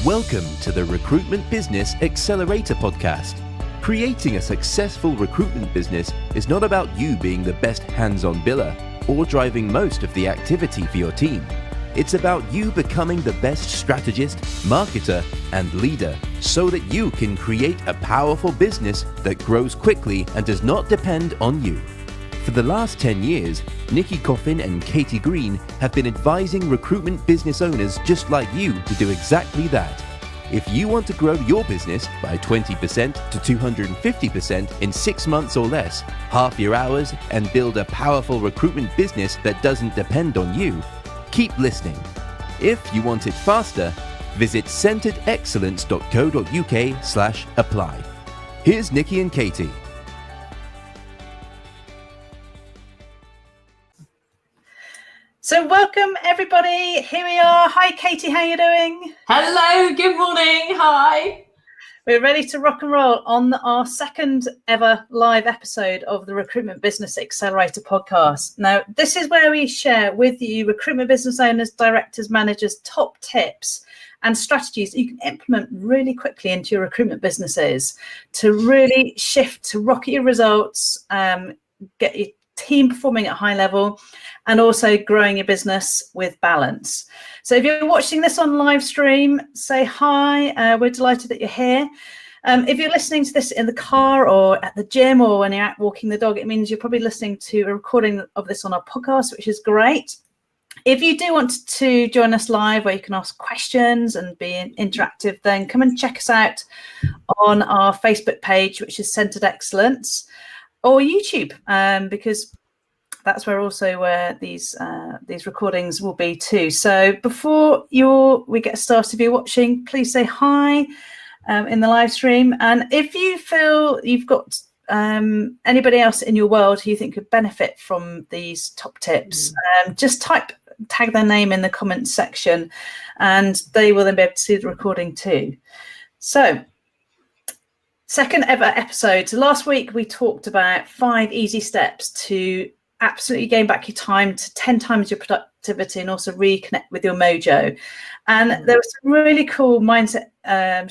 Welcome to the Recruitment Business Accelerator Podcast. Creating a successful recruitment business is not about you being the best hands-on biller or driving most of the activity for your team. It's about you becoming the best strategist, marketer, and leader so that you can create a powerful business that grows quickly and does not depend on you. For the last 10 years, Nikki Coffin and Katie Green have been advising recruitment business owners just like you to do exactly that. If you want to grow your business by 20% to 250% in 6 months or less, half your hours, and build a powerful recruitment business that doesn't depend on you, keep listening. If you want it faster, visit centeredexcellence.co.uk/apply. Here's Nikki and Katie. So welcome everybody, here we are. Hi Katie, how are you doing? Hello, good morning, hi. We're ready to rock and roll on our second ever live episode of the Recruitment Business Accelerator podcast. Now, this is where we share with you recruitment business owners, directors, managers, top tips and strategies that you can implement really quickly into your recruitment businesses to really shift to rocket your results, get your team performing at a high level, and also growing your business with balance. So if you're watching this on live stream, say hi. We're delighted that you're here. If you're listening to this in the car or at the gym or when you're out walking the dog, it means you're probably listening to a recording of this on our podcast, which is great. If you do want to join us live where you can ask questions and be interactive, then come and check us out on our Facebook page, which is Centered Excellence, or YouTube, because that's where also these recordings will be too. So before we get started, if you're watching, please say hi in the live stream. And if you feel you've got anybody else in your world who you think could benefit from these top tips, just tag their name in the comments section and they will then be able to see the recording too. So second ever episode. So last week we talked about 5 easy steps to absolutely gain back your time to 10 times your productivity and also reconnect with your mojo. And there were some really cool mindset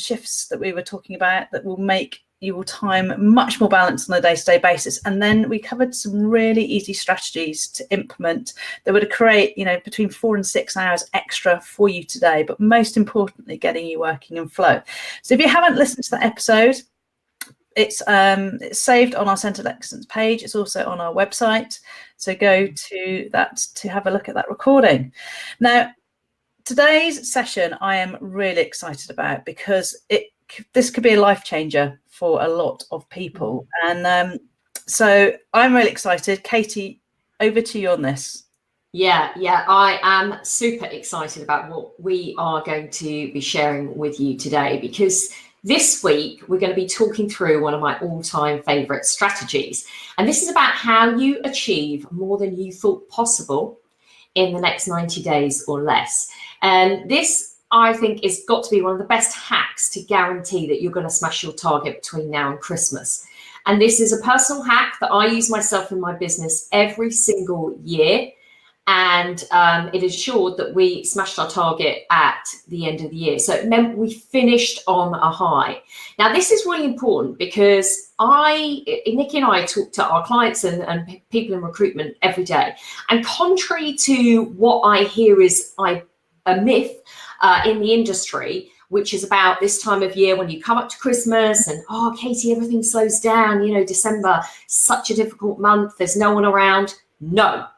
shifts that we were talking about that will make your time much more balanced on a day-to-day basis. And then we covered some really easy strategies to implement that would create, between 4 and 6 hours extra for you today, but most importantly, getting you working in flow. So if you haven't listened to that episode, it's saved on our Centered Excellence page. It's also on our website. So go to that to have a look at that recording. Now, today's session I am really excited about because this could be a life changer for a lot of people. And so I'm really excited. Katie, over to you on this. Yeah, I am super excited about what we are going to be sharing with you today, because this week, we're going to be talking through one of my all-time favorite strategies. And this is about how you achieve more than you thought possible in the next 90 days or less. And this, I think, is got to be one of the best hacks to guarantee that you're going to smash your target between now and Christmas. And this is a personal hack that I use myself in my business every single year. And it ensured that we smashed our target at the end of the year. So it meant we finished on a high. Now, this is really important because Nikki and I talk to our clients and people in recruitment every day. And contrary to what I hear is a myth in the industry, which is about this time of year when you come up to Christmas and, oh, Katie, everything slows down. December, such a difficult month. There's no one around. No.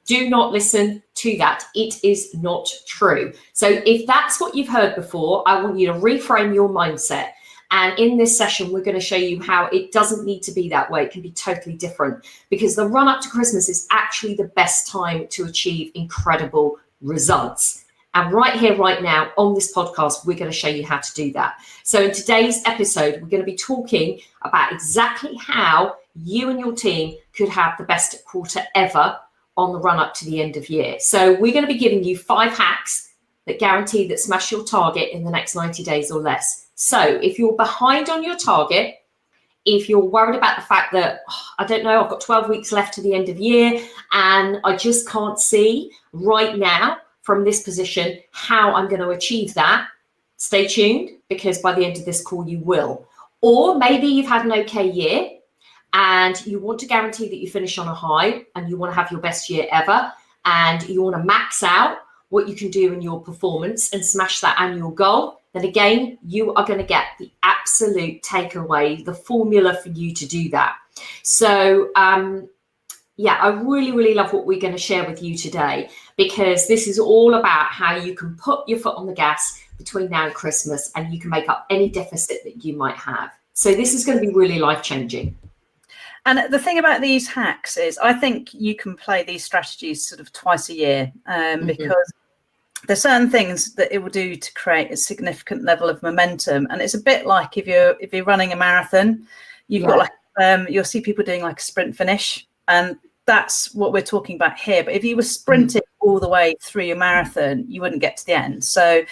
Do not listen to that. It is not true. So if that's what you've heard before, I want you to reframe your mindset. And in this session, we're going to show you how it doesn't need to be that way. It can be totally different, because the run up to Christmas is actually the best time to achieve incredible results. And right here, right now on this podcast, we're going to show you how to do that. So in today's episode, we're going to be talking about exactly how you and your team could have the best quarter ever on the run up to the end of year. So we're going to be giving you 5 hacks that guarantee that smash your target in the next 90 days or less. So if you're behind on your target, if you're worried about the fact that, I don't know, I've got 12 weeks left to the end of year and I just can't see right now from this position how I'm going to achieve that, stay tuned, because by the end of this call, you will. Or maybe you've had an okay year and you want to guarantee that you finish on a high and you want to have your best year ever, and you want to max out what you can do in your performance and smash that annual goal. Then again, you are going to get the absolute takeaway, the formula for you to do that. So, yeah, I really, really love what we're going to share with you today, because this is all about how you can put your foot on the gas between now and Christmas, and you can make up any deficit that you might have. So this is going to be really life-changing. And the thing about these hacks is I think you can play these strategies sort of twice a year, because there's certain things that it will do to create a significant level of momentum. And it's a bit like if you're running a marathon, you've got like you'll see people doing like a sprint finish, and that's what we're talking about here. But if you were sprinting all the way through your marathon, you wouldn't get to the end. So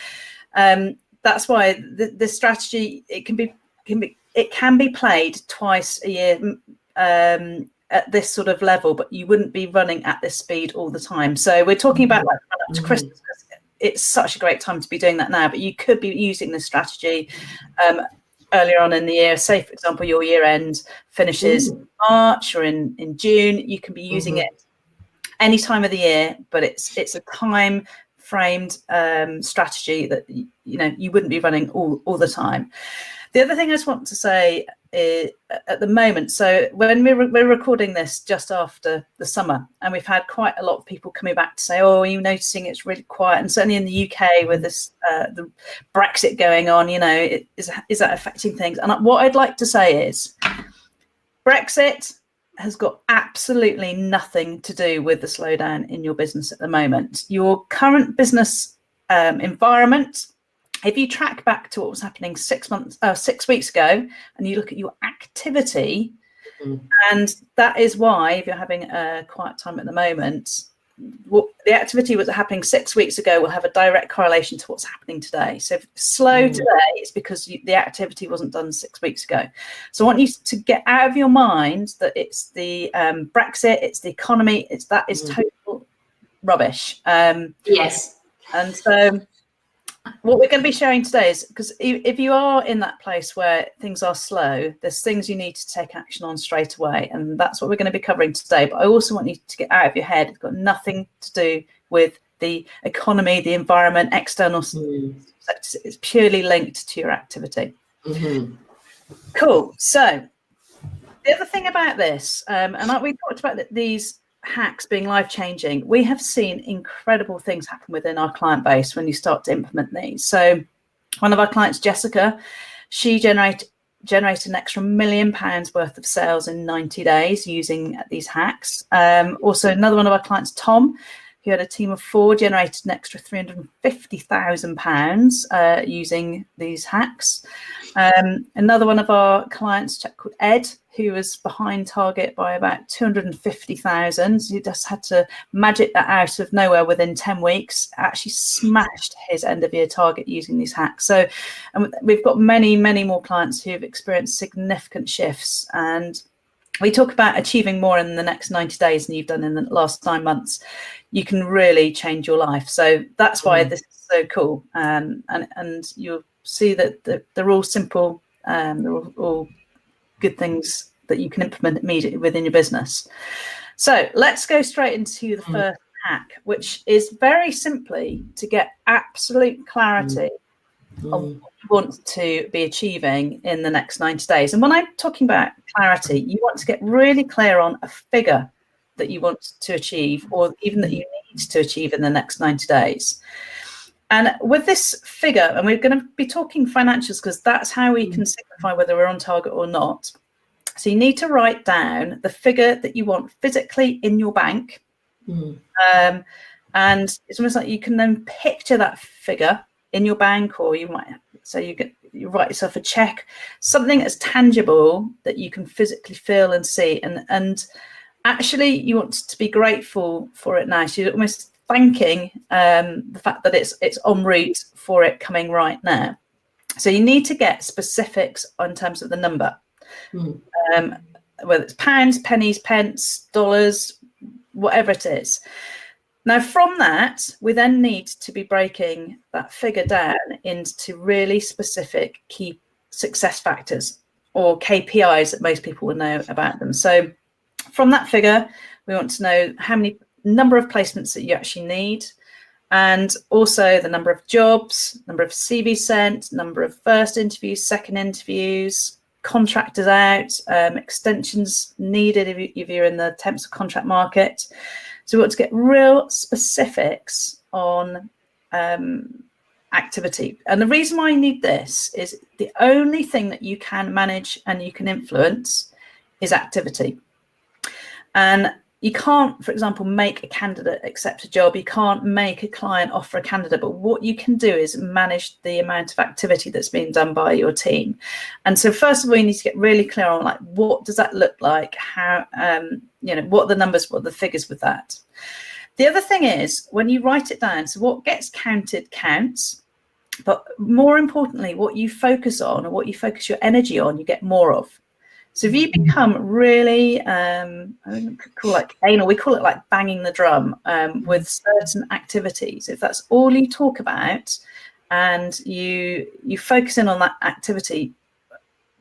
that's why the strategy, it can be played twice a year at this sort of level, but you wouldn't be running at this speed all the time. So we're talking about like up to Christmas. It's such a great time to be doing that now, but you could be using this strategy earlier on in the year. Say, for example, your year end finishes in March or in June. You can be using it any time of the year, but it's a time framed strategy that you wouldn't be running all the time. The other thing I just want to say is, at the moment, so when we're recording this just after the summer, and we've had quite a lot of people coming back to say, oh, are you noticing it's really quiet? And certainly in the UK with this the Brexit going on, is that affecting things? And what I'd like to say is Brexit has got absolutely nothing to do with the slowdown in your business at the moment. Your current business environment, if you track back to what was happening 6 weeks ago, and you look at your activity, and that is why, if you're having a quiet time at the moment, the activity was happening 6 weeks ago will have a direct correlation to what's happening today. So if it's slow today, it's because the activity wasn't done 6 weeks ago. So I want you to get out of your mind that it's the Brexit, it's the economy, that is total rubbish. Yes. And so what we're going to be sharing today is, because if you are in that place where things are slow, there's things you need to take action on straight away. And that's what we're going to be covering today. But I also want you to get out of your head. It's got nothing to do with the economy, the environment, external sectors. It's purely linked to your activity. Cool. So the other thing about this, and we talked about these hacks being life-changing, we have seen incredible things happen within our client base when you start to implement these. So one of our clients, Jessica, she generated an extra £1 million worth of sales in 90 days using these hacks. Also, another one of our clients, Tom, who had a team of 4, generated an extra £350,000 using these hacks. Another one of our clients, a chap called Ed, who was behind target by about 250,000. He just had to magic that out of nowhere within 10 weeks, actually smashed his end of year target using these hacks. So we've got many, many more clients who have experienced significant shifts. And we talk about achieving more in the next 90 days than you've done in the last 9 months. You can really change your life. So that's why this is so cool. And you'll see that they're all simple. They're all good things that you can implement immediately within your business. So let's go straight into the first hack, which is very simply to get absolute clarity on what you want to be achieving in the next 90 days. And when I'm talking about clarity, you want to get really clear on a figure that you want to achieve, or even that you need to achieve in the next 90 days. And with this figure, and we're going to be talking financials because that's how we can signify whether we're on target or not. So you need to write down the figure that you want physically in your bank. And it's almost like you can then picture that figure in your bank, or you might, so you write yourself a check, something that's tangible that you can physically feel and see. And actually you want to be grateful for it now. So you're almost thanking the fact that it's en route for it coming right now. So you need to get specifics in terms of the number, whether it's pounds, pennies, pence, dollars, whatever it is. Now, from that, we then need to be breaking that figure down into really specific key success factors, or KPIs that most people will know about them. So from that figure, we want to know how many number of placements that you actually need, and also the number of jobs, number of CVs sent, number of first interviews, second interviews, contractors out, extensions needed if you're in the temps of contract market. So we want to get real specifics on activity. And the reason why I need this is the only thing that you can manage and you can influence is activity. And you can't, for example, make a candidate accept a job. You can't make a client offer a candidate. But what you can do is manage the amount of activity that's being done by your team. And so first of all, you need to get really clear on, like, what does that look like? How, what are the numbers, what are the figures with that? The other thing is, when you write it down, so what gets counted counts. But more importantly, what you focus on, or what you focus your energy on, you get more of. So if you become really, I call it anal, we call it like banging the drum with certain activities. If that's all you talk about, and you focus in on that activity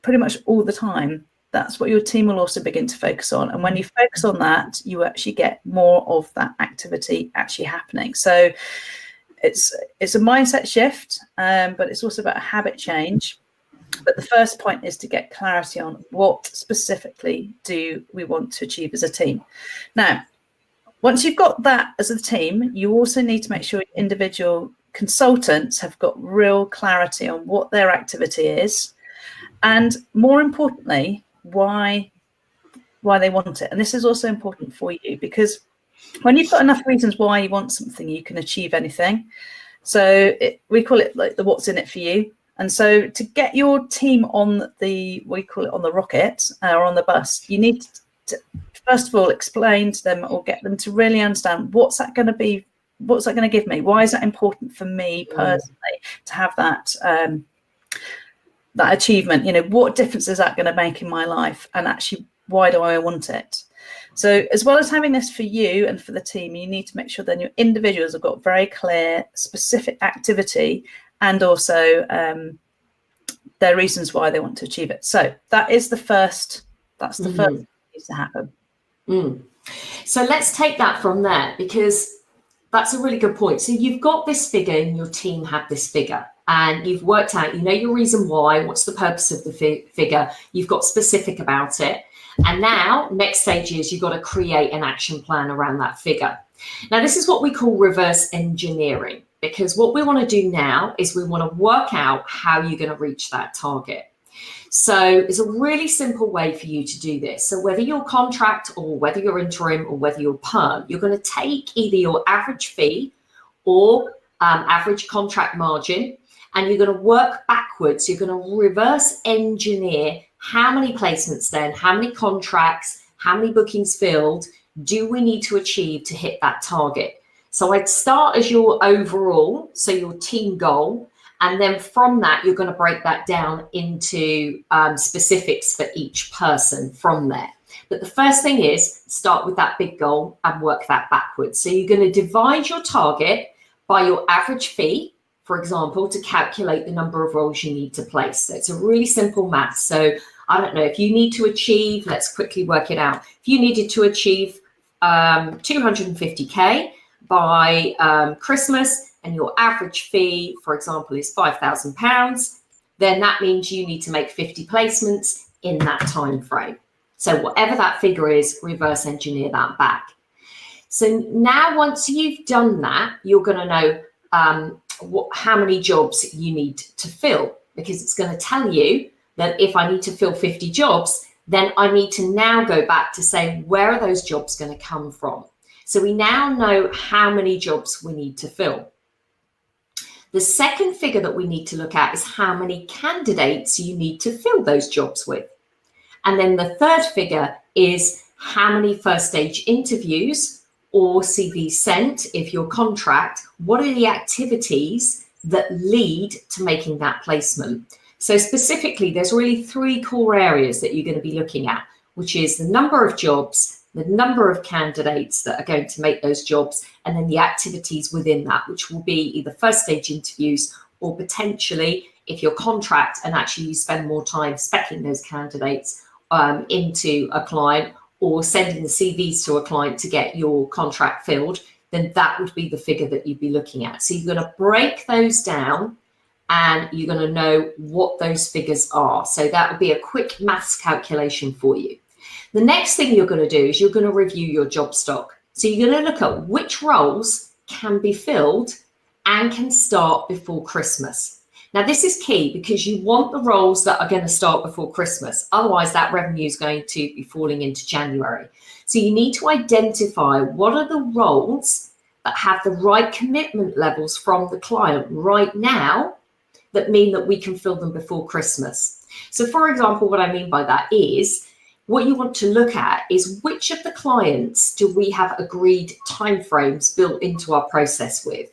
pretty much all the time, that's what your team will also begin to focus on. And when you focus on that, you actually get more of that activity actually happening. So it's a mindset shift, but it's also about a habit change. But the first point is to get clarity on what specifically do we want to achieve as a team. Now, once you've got that as a team, you also need to make sure individual consultants have got real clarity on what their activity is, and more importantly, why they want it. And this is also important for you, because when you've got enough reasons why you want something, you can achieve anything. So we call it like the what's in it for you. And so to get your team on we call it on the rocket or on the bus, you need to, first of all, explain to them, or get them to really understand, what's that going to be? What's that going to give me? Why is that important for me personally to have that that achievement? What difference is that going to make in my life? And actually, why do I want it? So as well as having this for you and for the team, you need to make sure that your individuals have got very clear, specific activity, and also their reasons why they want to achieve it. So that is the first. That's the first thing that needs to happen. So let's take that from there, because that's a really good point. So you've got this figure, and your team have this figure, and you've worked out, your reason why, what's the purpose of the figure, you've got specific about it. And now next stage is you've got to create an action plan around that figure. Now, this is what we call reverse engineering, because what we want to do now is we want to work out how you're going to reach that target. So it's a really simple way for you to do this. So whether you're contract, or whether you're interim, or whether you're perm, you're going to take either your average fee or average contract margin, and you're going to work backwards. You're going to reverse engineer how many placements then, how many contracts, how many bookings filled do we need to achieve to hit that target. So I'd start as your overall, so your team goal, and then from that, you're going to break that down into specifics for each person from there. But the first thing is start with that big goal and work that backwards. So you're going to divide your target by your average fee, for example, to calculate the number of roles you need to place. So it's a really simple math. So I don't know, if you need to achieve, let's quickly work it out. If you needed to achieve 250K by Christmas, and your average fee, for example, is £5,000, then that means you need to make 50 placements in that time frame. So whatever that figure is, reverse engineer that back. So now once you've done that, you're going to know how many jobs you need to fill, because it's going to tell you that if I need to fill 50 jobs, then I need to now go back to say, where are those jobs going to come from? So we now know how many jobs we need to fill. The second figure that we need to look at is how many candidates you need to fill those jobs with. And then the third figure is how many first stage interviews or CVs sent, if you're contract, what are the activities that lead to making that placement? So specifically, there's really three core areas that you're going to be looking at, which is the number of jobs, the number of candidates that are going to make those jobs, and then the activities within that, which will be either first stage interviews or potentially, if you're contract and actually you spend more time speccing those candidates into a client or sending the CVs to a client to get your contract filled, then that would be the figure that you'd be looking at. So you're going to break those down and you're going to know what those figures are. So that would be a quick maths calculation for you. The next thing you're going to do is you're going to review your job stock. So you're going to look at which roles can be filled and can start before Christmas. Now, this is key because you want the roles that are going to start before Christmas. Otherwise, that revenue is going to be falling into January. So you need to identify what are the roles that have the right commitment levels from the client right now that mean that we can fill them before Christmas. So, for example, what I mean by that is what you want to look at is which of the clients do we have agreed timeframes built into our process with,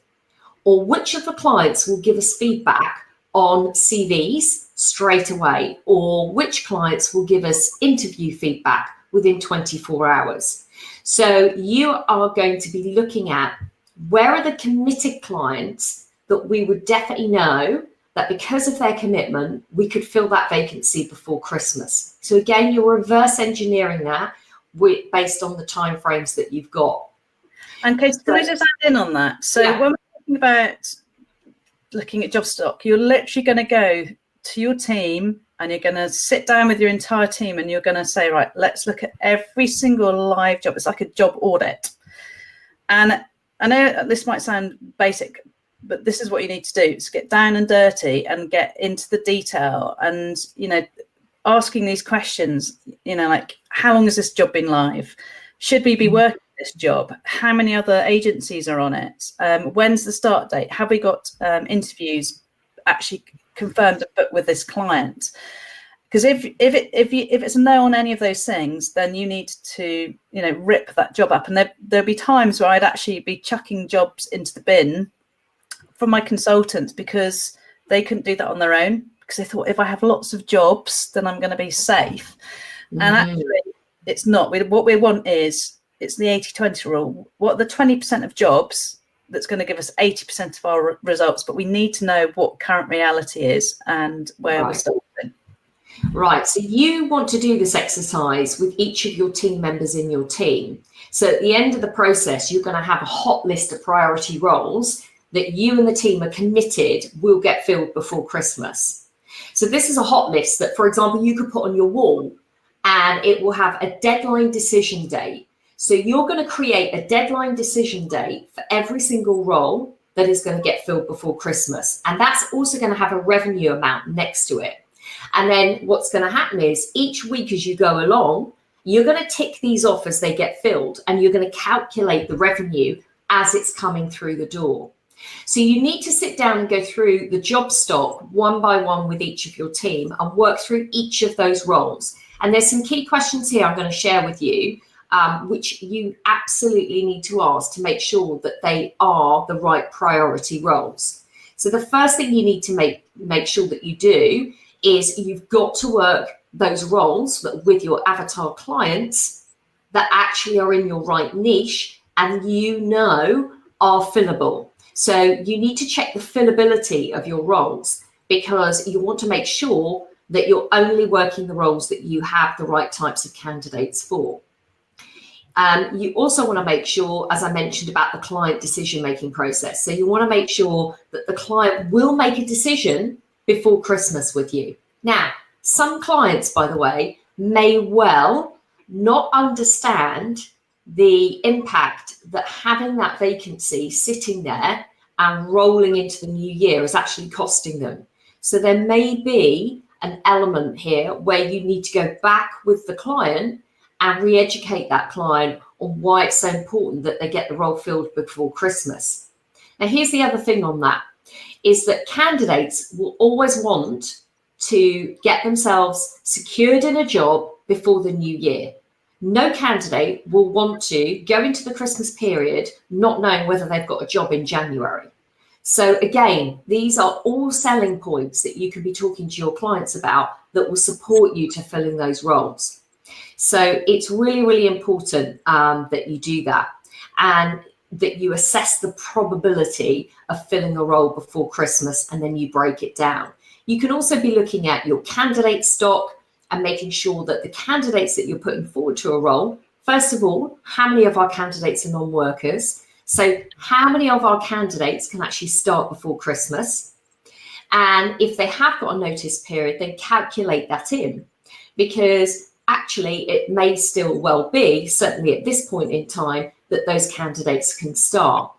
or which of the clients will give us feedback on CVs straight away, or which clients will give us interview feedback within 24 hours. So you are going to be looking at where are the committed clients that we would definitely know that because of their commitment, we could fill that vacancy before Christmas. So again, you're reverse engineering that based on the timeframes that you've got. And Kate, can I just add in on that? So when we're talking about looking at job stock, you're literally going to go to your team and you're going to sit down with your entire team and you're going to say, right, let's look at every single live job. It's like a job audit. And I know this might sound basic, but this is what you need to do. Is get down and dirty and get into the detail and, you know, asking these questions, you know, like how long has this job been live? Should we be working this job? How many other agencies are on it? When's the start date? Have we got interviews actually confirmed and booked with this client? Because if it's a no on any of those things, then you need to, you know, rip that job up. And there'll be times where I'd actually be chucking jobs into the bin from my consultants because they couldn't do that on their own, because they thought if I have lots of jobs, then I'm going to be safe. And actually, it's not. What we want is, it's the 80-20 rule. What are the 20% of jobs that's going to give us 80% of our results? But we need to know what current reality is and where we're starting. Right. So you want to do this exercise with each of your team members in your team. So at the end of the process, you're going to have a hot list of priority roles that you and the team are committed will get filled before Christmas. So this is a hot list that, for example, you could put on your wall and it will have a deadline decision date. So you're going to create a deadline decision date for every single role that is going to get filled before Christmas. And that's also going to have a revenue amount next to it. And then what's going to happen is each week as you go along, you're going to tick these off as they get filled, and you're going to calculate the revenue as it's coming through the door. So you need to sit down and go through the job stock one by one with each of your team and work through each of those roles. And there's some key questions here I'm going to share with you, which you absolutely need to ask to make sure that they are the right priority roles. So the first thing you need to make sure that you do is you've got to work those roles with your avatar clients that actually are in your right niche and you know are fillable. So you need to check the fillability of your roles, because you want to make sure that you're only working the roles that you have the right types of candidates for. You also want to make sure, as I mentioned, about the client decision-making process. So you want to make sure that the client will make a decision before Christmas with you. Now, some clients, by the way, may well not understand the impact that having that vacancy sitting there and rolling into the new year is actually costing them. So there may be an element here where you need to go back with the client and re-educate that client on why it's so important that they get the role filled before Christmas. Now, here's the other thing on that, is that candidates will always want to get themselves secured in a job before the new year. No candidate will want to go into the Christmas period not knowing whether they've got a job in January. So again, these are all selling points that you can be talking to your clients about that will support you to fill in those roles. So it's really, really important that you do that, and that you assess the probability of filling a role before Christmas, and then you break it down. You can also be looking at your candidate stock and making sure that the candidates that you're putting forward to a role, first of all, how many of our candidates are non-workers? So how many of our candidates can actually start before Christmas? And if they have got a notice period, then calculate that in, because actually it may still well be, certainly at this point in time, that those candidates can start.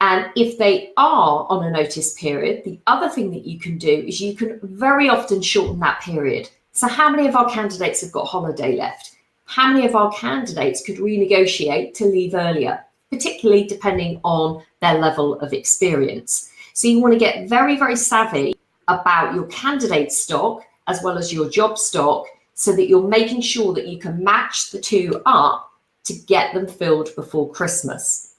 And if they are on a notice period, the other thing that you can do is you can very often shorten that period. So how many of our candidates have got holiday left? How many of our candidates could renegotiate to leave earlier, particularly depending on their level of experience? So you want to get very, very savvy about your candidate stock as well as your job stock, so that you're making sure that you can match the two up to get them filled before Christmas.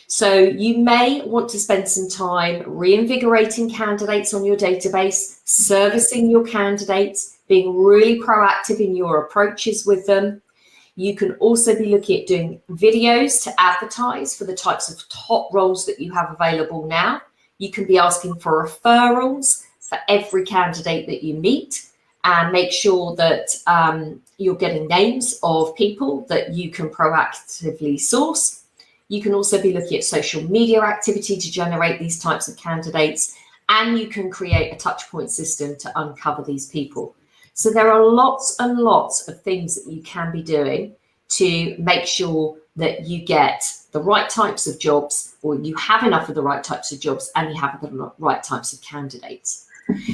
So you may want to spend some time reinvigorating candidates on your database, servicing your candidates, being really proactive in your approaches with them. You can also be looking at doing videos to advertise for the types of top roles that you have available now. You can be asking for referrals for every candidate that you meet, and make sure that you're getting names of people that you can proactively source. You can also be looking at social media activity to generate these types of candidates, and you can create a touch point system to uncover these people. So there are lots and lots of things that you can be doing to make sure that you get the right types of jobs, or you have enough of the right types of jobs, and you have the right types of candidates.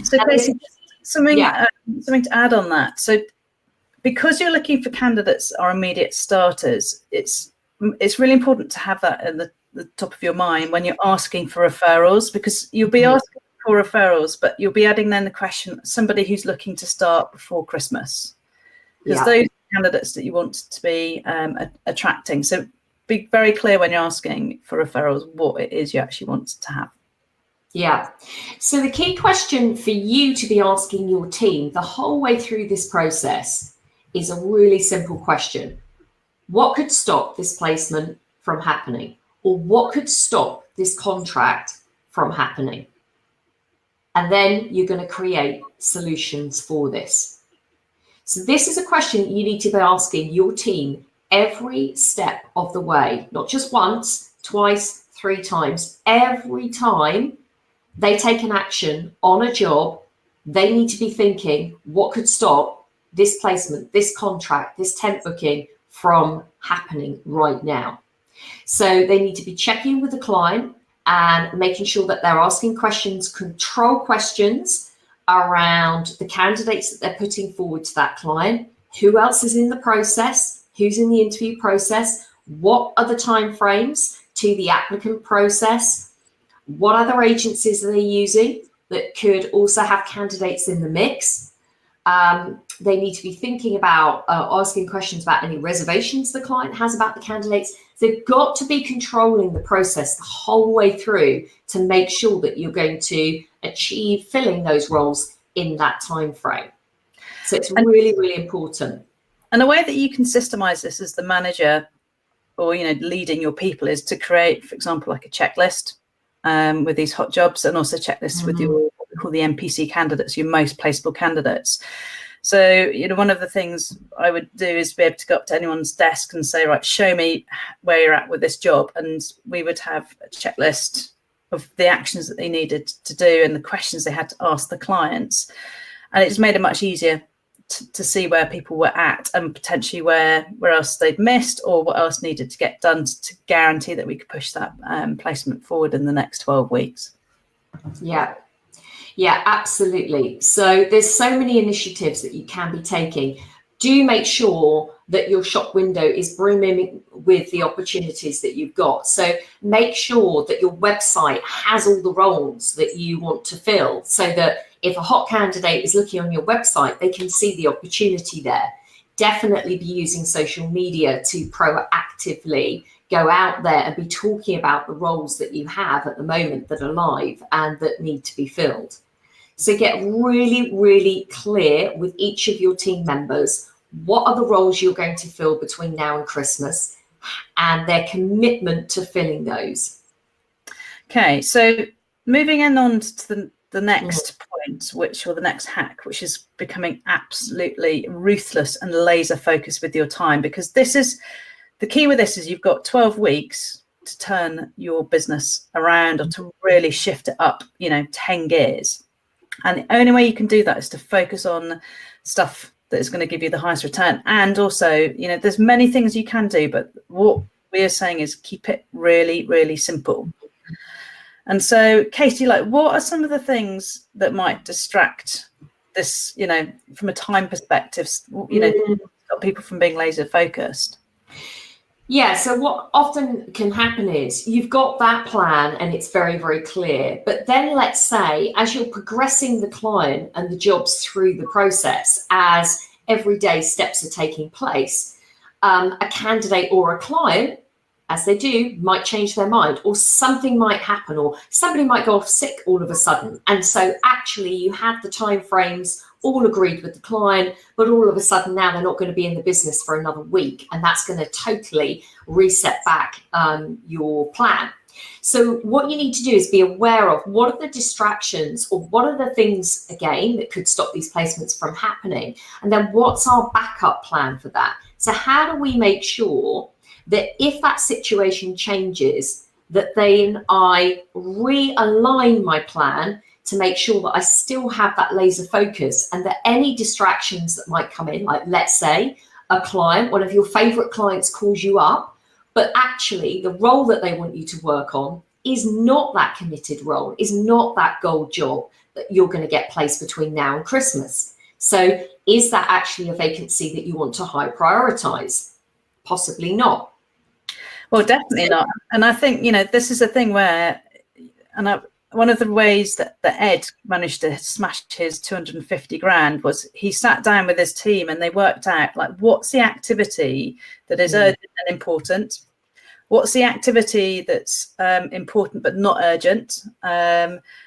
So basically, something to add on that. So because you're looking for candidates that are immediate starters, it's really important to have that at the top of your mind when you're asking for referrals, because you'll be asking for referrals, but you'll be adding then the question, somebody who's looking to start before Christmas, because those candidates that you want to be attracting. So be very clear when you're asking for referrals what it is you actually want to have. Yeah. So the key question for you to be asking your team the whole way through this process is a really simple question. What could stop this placement from happening? Or what could stop this contract from happening? And then you're going to create solutions for this. So this is a question you need to be asking your team every step of the way, not just once, twice, 3 times. Every time they take an action on a job, they need to be thinking, what could stop this placement, this contract, this temp booking from happening right now? So they need to be checking with the client and making sure that they're asking questions, control questions around the candidates that they're putting forward to that client. Who else is in the process? Who's in the interview process? What are the timeframes to the applicant process? What other agencies are they using that could also have candidates in the mix? They need to be thinking about asking questions about any reservations the client has about the candidates. They've got to be controlling the process the whole way through to make sure that you're going to achieve filling those roles in that time frame. So it's really, really important. And a way that you can systemize this as the manager, or leading your people, is to create, for example, like a checklist with these hot jobs, and also checklists with your what we call the MPC candidates, your most placeable candidates. So, one of the things I would do is be able to go up to anyone's desk and say, right, show me where you're at with this job. And we would have a checklist of the actions that they needed to do and the questions they had to ask the clients. And it just made it much easier to see where people were at, and potentially where else they'd missed, or what else needed to get done to guarantee that we could push that placement forward in the next 12 weeks. Yeah, absolutely. So there's so many initiatives that you can be taking. Do make sure that your shop window is brimming with the opportunities that you've got. So make sure that your website has all the roles that you want to fill, so that if a hot candidate is looking on your website, they can see the opportunity there. Definitely be using social media to proactively go out there and be talking about the roles that you have at the moment that are live and that need to be filled. So get really, really clear with each of your team members what are the roles you're going to fill between now and Christmas, and their commitment to filling those. Okay, so moving on to the next point, or the next hack, which is becoming absolutely ruthless and laser focused with your time, because this is the key with this is you've got 12 weeks to turn your business around or to really shift it up, 10 gears. And the only way you can do that is to focus on stuff that is going to give you the highest return. And also, there's many things you can do, but what we are saying is keep it really, really simple. And so, Katie, what are some of the things that might distract this, from a time perspective, stop people from being laser focused? Yeah, so what often can happen is you've got that plan and it's very, very clear. But then let's say as you're progressing the client and the jobs through the process, as everyday steps are taking place, a candidate or a client, as they do, might change their mind, or something might happen, or somebody might go off sick all of a sudden. And so actually you had the timeframes all agreed with the client, but all of a sudden now they're not going to be in the business for another week. And that's going to totally reset back your plan. So what you need to do is be aware of what are the distractions, or what are the things, again, that could stop these placements from happening. And then what's our backup plan for that? So how do we make sure that if that situation changes, that then I realign my plan to make sure that I still have that laser focus, and that any distractions that might come in, like let's say a client, one of your favorite clients calls you up, but actually the role that they want you to work on is not that committed role, is not that gold job that you're going to get placed between now and Christmas. So is that actually a vacancy that you want to high prioritize? Possibly not. Well, definitely not. And I think, this is a thing where, one of the ways that Ed managed to smash his 250 grand was he sat down with his team and they worked out, what's the activity that is urgent and important? What's the activity that's important but not urgent?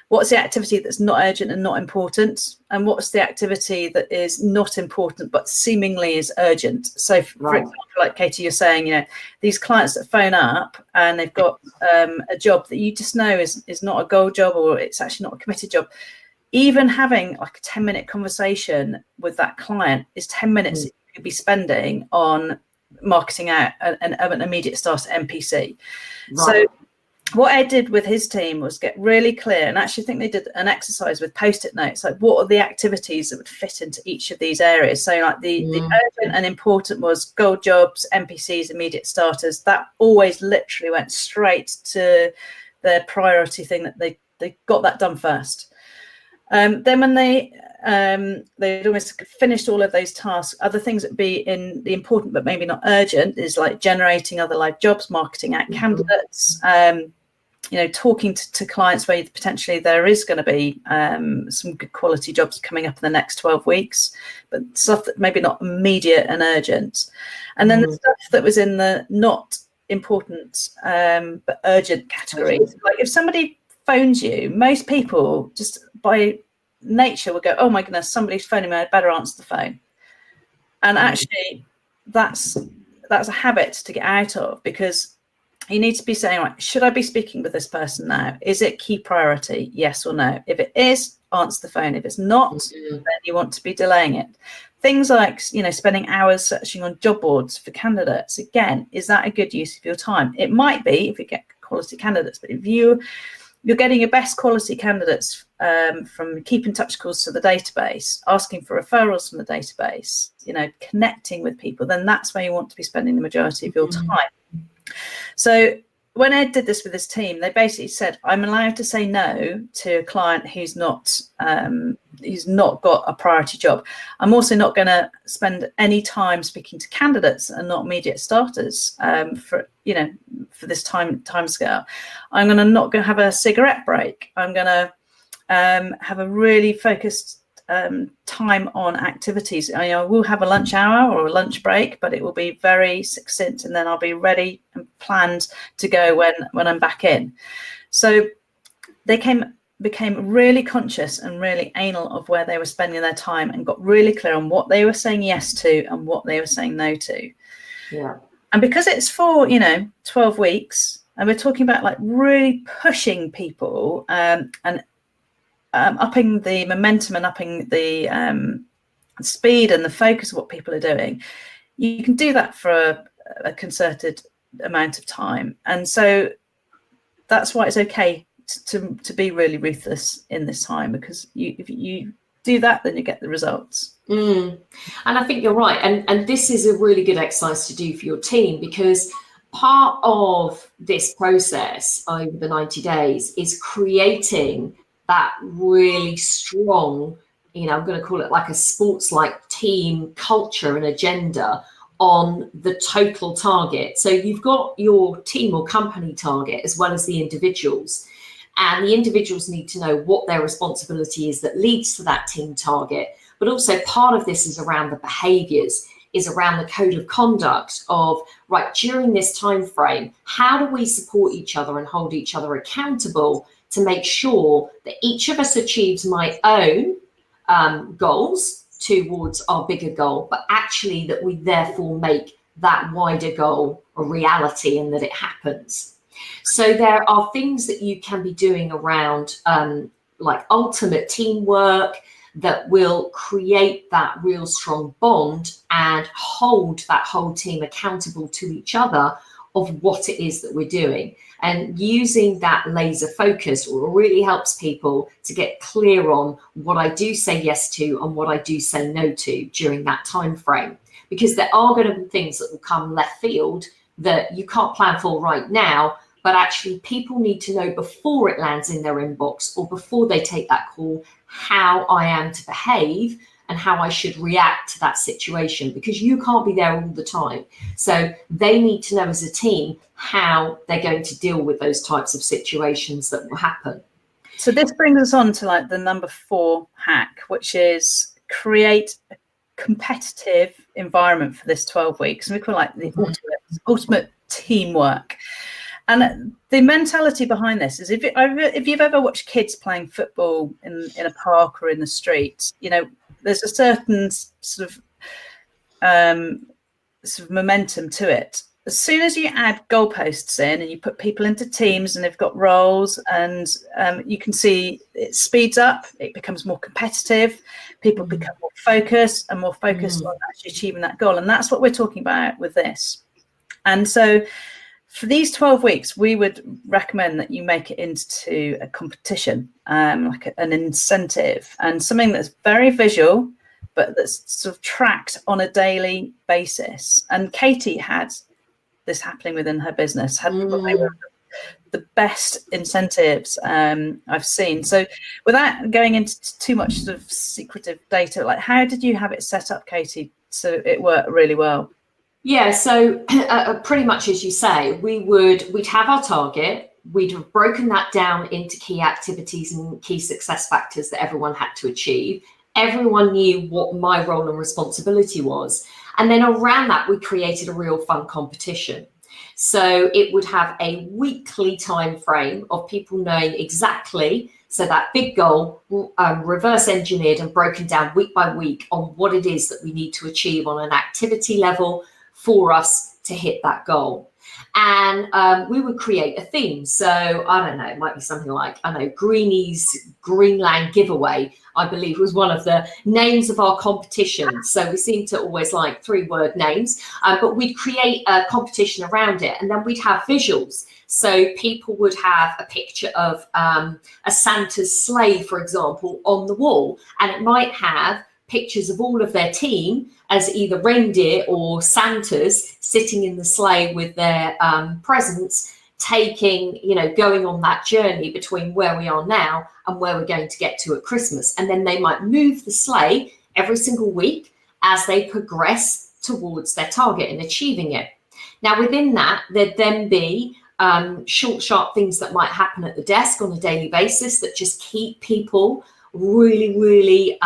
What's the activity that's not urgent and not important? And what's the activity that is not important but seemingly is urgent? So, for example, like Katie, you're saying, these clients that phone up and they've got a job that you just know is not a gold job, or it's actually not a committed job. Even having a 10-minute conversation with that client is 10 minutes that you could be spending on marketing out an immediate start MPC. So what Ed did with his team was get really clear, and actually I think they did an exercise with post-it notes, what are the activities that would fit into each of these areas. So the urgent and important was gold jobs, MPCs, immediate starters. That always literally went straight to their priority thing, that they got that done first. Then when they'd almost finished all of those tasks, other things that be in the important but maybe not urgent is like generating other live jobs, marketing out candidates, talking to clients where potentially there is going to be some good quality jobs coming up in the next 12 weeks, but stuff that maybe not immediate and urgent. And then the stuff that was in the not important but urgent category. Like if somebody phones you, most people just by nature will go, oh my goodness, somebody's phoning me, I better answer the phone. And actually that's a habit to get out of, because you need to be saying, right, should I be speaking with this person now? Is it key priority? Yes or no? If it is, answer the phone. If it's not, then you want to be delaying it. Things like, spending hours searching on job boards for candidates. Again, is that a good use of your time? It might be if you get quality candidates, but if you're getting your best quality candidates from keep in touch calls to the database, asking for referrals from the database, connecting with people, then that's where you want to be spending the majority of your time. So when Ed did this with his team, they basically said, I'm allowed to say no to a client who's not got a priority job. I'm also not going to spend any time speaking to candidates and not immediate starters for this time scale. I'm going to not going to have a cigarette break. I'm going to have a really focused time on activities. I will have a lunch hour or a lunch break, but it will be very succinct, and then I'll be ready and planned to go when I'm back in. So they came became really conscious and really anal of where they were spending their time and got really clear on what they were saying yes to and what they were saying no to. Yeah. And because it's for, 12 weeks, and we're talking about like really pushing people and upping the momentum and upping the speed and the focus of what people are doing, you can do that for a concerted amount of time. And so that's why it's okay to be really ruthless in this time, because if you do that, then you get the results. And I think you're right. And this is a really good exercise to do for your team, because part of this process over the 90 days is creating that really strong, I'm going to call it like a sports-like team culture and agenda on the total target. So you've got your team or company target as well as the individuals. And the individuals need to know what their responsibility is that leads to that team target. But also part of this is around the behaviors, is around the code of conduct of, right, during this time frame, how do we support each other and hold each other accountable to make sure that each of us achieves my own goals towards our bigger goal, but actually that we therefore make that wider goal a reality and that it happens. So there are things that you can be doing around like ultimate teamwork that will create that real strong bond and hold that whole team accountable to each other of what it is that we're doing. And using that laser focus really helps people to get clear on what I do say yes to and what I do say no to during that time frame. Because there are going to be things that will come left field that you can't plan for right now, but actually people need to know before it lands in their inbox or before they take that call how I am to behave and how I should react to that situation, because you can't be there all the time. So they need to know as a team how they're going to deal with those types of situations that will happen. So this brings us on to like the number 4 hack, which is create a competitive environment for this 12 weeks. And we call it like the ultimate teamwork. And the mentality behind this is if you've ever watched kids playing football in a park or in the street, there's a certain sort of momentum to it. As soon as you add goalposts in and you put people into teams and they've got roles, and you can see it speeds up, it becomes more competitive, people become more focused on actually achieving that goal. And that's what we're talking about with this. And so for these 12 weeks, we would recommend that you make it into a competition, like an incentive, and something that's very visual, but that's sort of tracked on a daily basis. And Katie had this happening within her business, had probably one of the best incentives I've seen. So without going into too much sort of secretive data, like how did you have it set up, Katie, so it worked really well? Yeah, so pretty much as you say, we'd have our target, we'd have broken that down into key activities and key success factors that everyone had to achieve. Everyone knew what my role and responsibility was. And then around that, we created a real fun competition. So it would have a weekly time frame of people knowing exactly, so that big goal reverse engineered and broken down week by week on what it is that we need to achieve on an activity level for us to hit that goal. And we would create a theme. So I don't know, it might be something like, Greenie's Greenland giveaway, I believe was one of the names of our competition. So we seem to always like 3-word names, but we'd create a competition around it. And then we'd have visuals. So people would have a picture of a Santa's sleigh, for example, on the wall. And it might have pictures of all of their team as either reindeer or Santas sitting in the sleigh with their presents, going on that journey between where we are now and where we're going to get to at Christmas. And then they might move the sleigh every single week as they progress towards their target and achieving it. Now, within that, there'd then be short, sharp things that might happen at the desk on a daily basis that just keep people really, really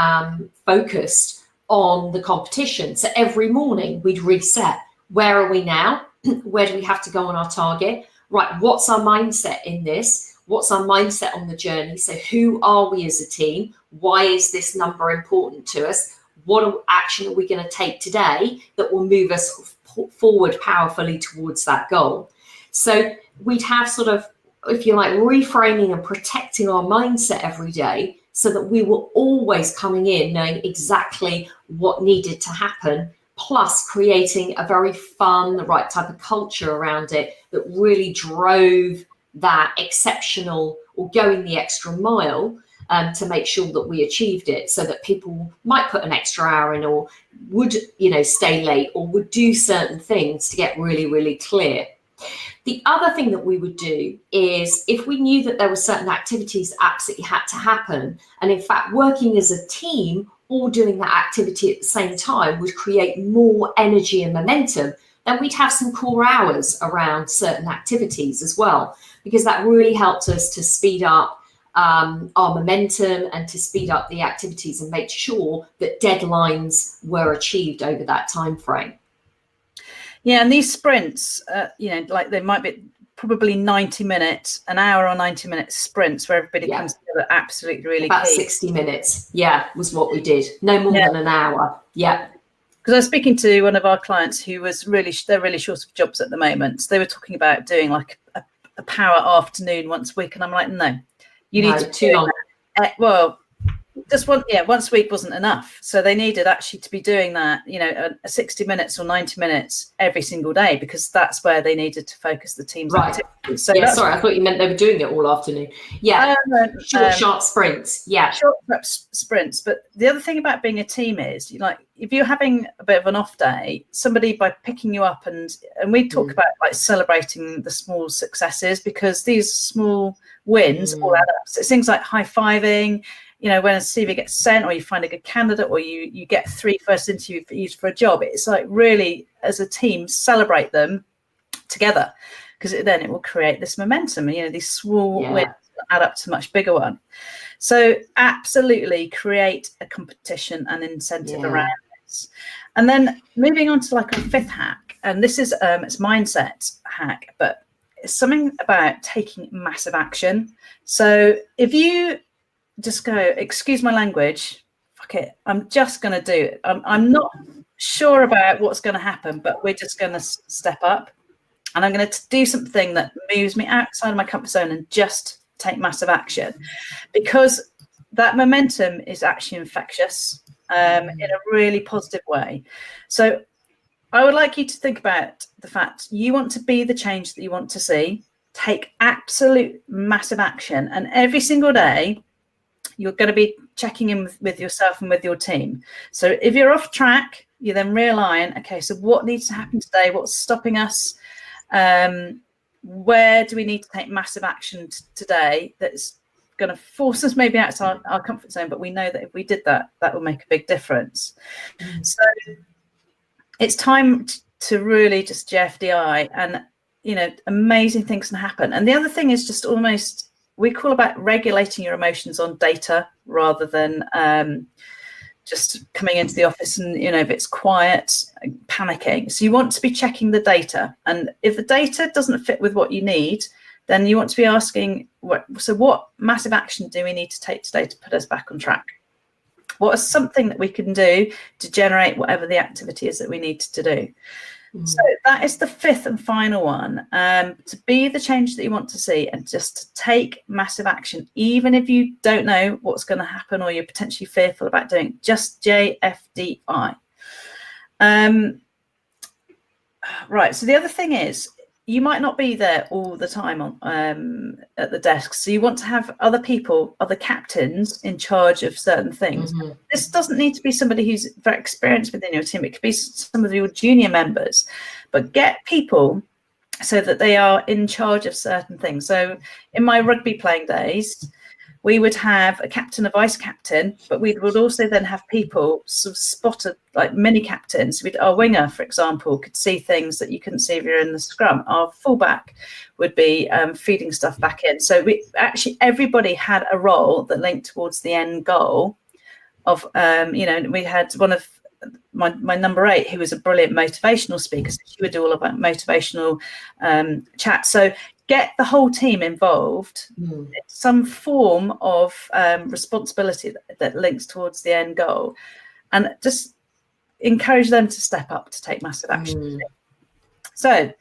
focused on the competition. So every morning we'd reset. Where are we now? Where do we have to go on our target? Right, what's our mindset in this? What's our mindset on the journey? So who are we as a team? Why is this number important to us? What action are we going to take today that will move us forward powerfully towards that goal? So we'd have sort of, if you like, reframing and protecting our mindset every day so that we were always coming in knowing exactly what needed to happen, plus creating a very fun, the right type of culture around it that really drove that exceptional or going the extra mile to make sure that we achieved it, so that people might put an extra hour in, or would, stay late, or would do certain things to get really, really clear. The other thing that we would do is, if we knew that there were certain activities that absolutely had to happen, and in fact working as a team all doing that activity at the same time would create more energy and momentum, then we'd have some core hours around certain activities as well, because that really helped us to speed up our momentum and to speed up the activities and make sure that deadlines were achieved over that time frame. Yeah, and these sprints, like they might be probably 90 minutes, an hour or 90-minute sprints where everybody comes together. Absolutely, really about key. 60 minutes, was what we did. No more than an hour. Yeah. Because I was speaking to one of our clients who was they're really short of jobs at the moment. So they were talking about doing like a power afternoon once a week, and I'm like, no, you need to too long. Just once a week wasn't enough. So they needed actually to be doing that, a 60 minutes or 90 minutes every single day, because that's where they needed to focus the team's activities. So I thought you meant they were doing it all afternoon. Sharp sprints. Short sprints. But the other thing about being a team is, if you're having a bit of an off day, somebody by picking you up, and we talk about like celebrating the small successes, because these small wins all add up. So it's things like high-fiving, when a CV gets sent, or you find a good candidate, or you get 3 first interviews for a job. It's like, really, as a team, celebrate them together, because then it will create this momentum. And these small wins add up to a much bigger one. So absolutely create a competition and incentive around this. And then moving on to like a fifth hack, and this is it's mindset hack, but it's something about taking massive action. So if you just go, excuse my language, fuck it, I'm just going to do it. I'm not sure about what's going to happen, but we're just going to step up, and I'm going to do something that moves me outside of my comfort zone and just take massive action, because that momentum is actually infectious in a really positive way. So I would like you to think about the fact you want to be the change that you want to see, take absolute massive action, and every single day you're going to be checking in with yourself and with your team. So if you're off track, you then realign. Okay, so what needs to happen today? What's stopping us? Where do we need to take massive action today that's going to force us maybe outside our comfort zone? But we know that if we did that, that will make a big difference. So it's time to really just GFDI, and amazing things can happen. And the other thing is just almost, we call about regulating your emotions on data rather than just coming into the office and, if it's quiet, panicking. So you want to be checking the data. And if the data doesn't fit with what you need, then you want to be asking, what massive action do we need to take today to put us back on track? What is something that we can do to generate whatever the activity is that we need to do? So that is the fifth and final one, to be the change that you want to see, and just to take massive action, even if you don't know what's going to happen or you're potentially fearful about doing it. Just JFDI. Right. So the other thing is, you might not be there all the time at the desk. So you want to have other people, other captains in charge of certain things. This doesn't need to be somebody who's very experienced within your team. It could be some of your junior members, but get people so that they are in charge of certain things. So in my rugby playing days, we would have a captain, a vice captain, but we would also then have people sort of spotted, like mini captains. Our winger, for example, could see things that you couldn't see if you're in the scrum. Our fullback would be feeding stuff back in. So everybody had a role that linked towards the end goal of, we had one of my number 8, who was a brilliant motivational speaker. So she would do all about motivational chat. So get the whole team involved, some form of responsibility that links towards the end goal, and just encourage them to step up to take massive action. So,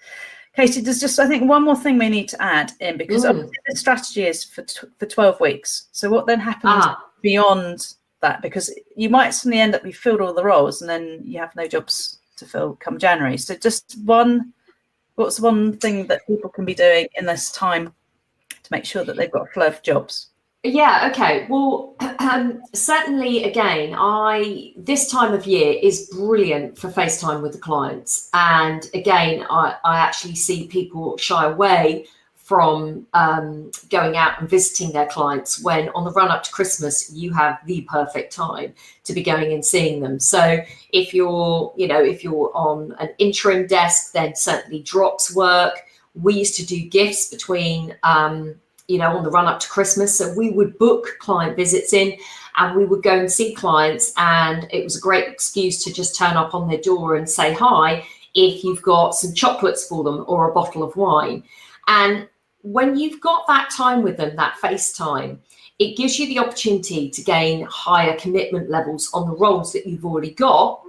Katie, there's just, I think, one more thing we need to add in, because obviously the strategy is for 12 weeks. So what then happens beyond that? Because you might suddenly end up, you filled all the roles and then you have no jobs to fill come January. So just what's one thing that people can be doing in this time to make sure that they've got a flow of jobs? Yeah, okay. Well, certainly, again, this time of year is brilliant for FaceTime with the clients. And again, I actually see people shy away from going out and visiting their clients, when on the run up to Christmas, you have the perfect time to be going and seeing them. So if you're on an interim desk, then certainly drops work. We used to do gifts between on the run up to Christmas. So we would book client visits in and we would go and see clients, and it was a great excuse to just turn up on their door and say hi if you've got some chocolates for them or a bottle of wine. And when you've got that time with them, that FaceTime, it gives you the opportunity to gain higher commitment levels on the roles that you've already got,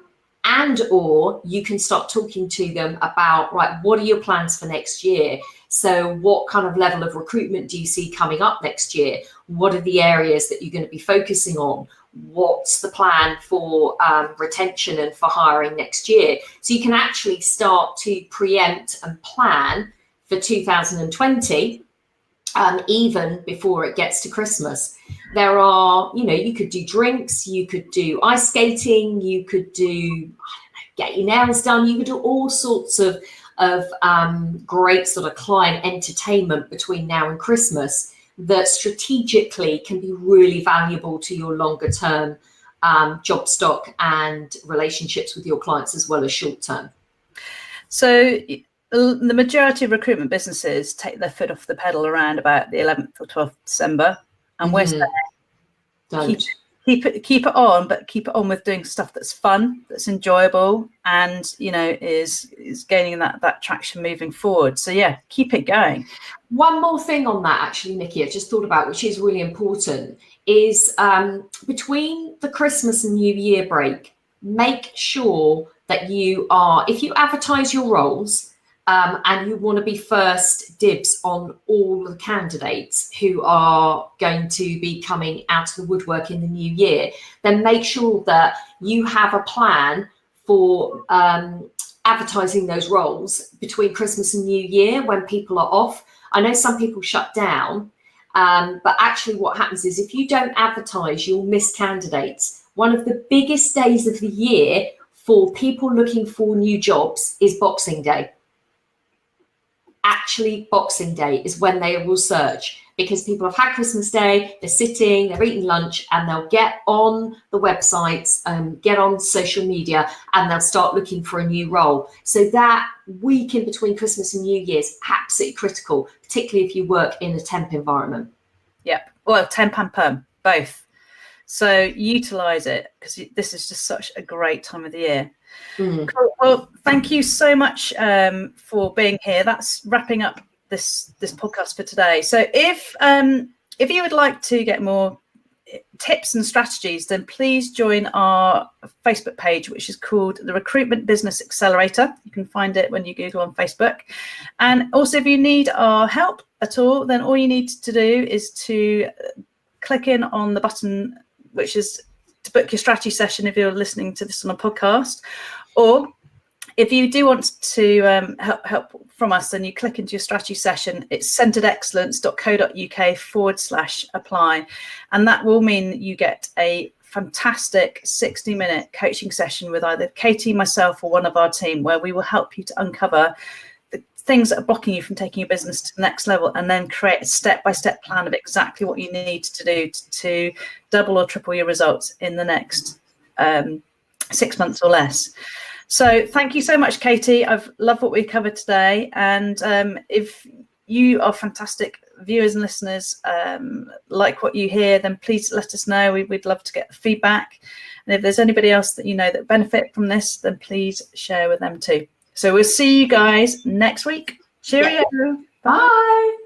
and or you can start talking to them about, right, what are your plans for next year? So what kind of level of recruitment do you see coming up next year? What are the areas that you're going to be focusing on? What's the plan for retention and for hiring next year? So you can actually start to preempt and plan for 2020, even before it gets to Christmas. There are, you could do drinks, you could do ice skating, you could do, get your nails done, you could do all sorts of great sort of client entertainment between now and Christmas that strategically can be really valuable to your longer term job stock and relationships with your clients, as well as short term. So the majority of recruitment businesses take their foot off the pedal around about the 11th or 12th December, and we're saying keep it on, but keep it on with doing stuff that's fun, that's enjoyable, and is gaining that traction moving forward. So yeah, keep it going. One more thing on that, actually, Nikki, I just thought about, which is really important, is between the Christmas and New Year break, make sure that if you advertise your roles, and you want to be first dibs on all the candidates who are going to be coming out of the woodwork in the new year, then make sure that you have a plan for advertising those roles between Christmas and New Year when people are off. I know some people shut down, but actually what happens is if you don't advertise, you'll miss candidates. One of the biggest days of the year for people looking for new jobs is Boxing Day. Actually, Boxing Day is when they will search, because people have had Christmas Day, they're sitting, they're eating lunch, and they'll get on the websites, get on social media, and they'll start looking for a new role. So that week in between Christmas and New Year is absolutely critical, particularly if you work in a temp environment. Yep, well, temp and perm, both. So utilize it, because this is just such a great time of the year. Cool. Well, thank you so much for being here. That's wrapping up this podcast for today. So if you would like to get more tips and strategies, then please join our Facebook page, which is called the Recruitment Business Accelerator. You can find it when you Google on Facebook. And also, if you need our help at all, then all you need to do is to click in on the button which is to book your strategy session if you're listening to this on a podcast. Or if you do want to help from us, then you click into your strategy session. It's centeredexcellence.co.uk/apply. And that will mean you get a fantastic 60-minute coaching session with either Katie, myself, or one of our team, where we will help you to uncover the things that are blocking you from taking your business to the next level, and then create a step-by-step plan of exactly what you need to do to double or triple your results in the next 6 months or less. So thank you so much, Katie. I've loved what we covered today. And if you are fantastic viewers and listeners, like what you hear, then please let us know. We'd love to get feedback. And if there's anybody else that you know that benefit from this, then please share with them too. So we'll see you guys next week. Cheerio. Yeah. Bye.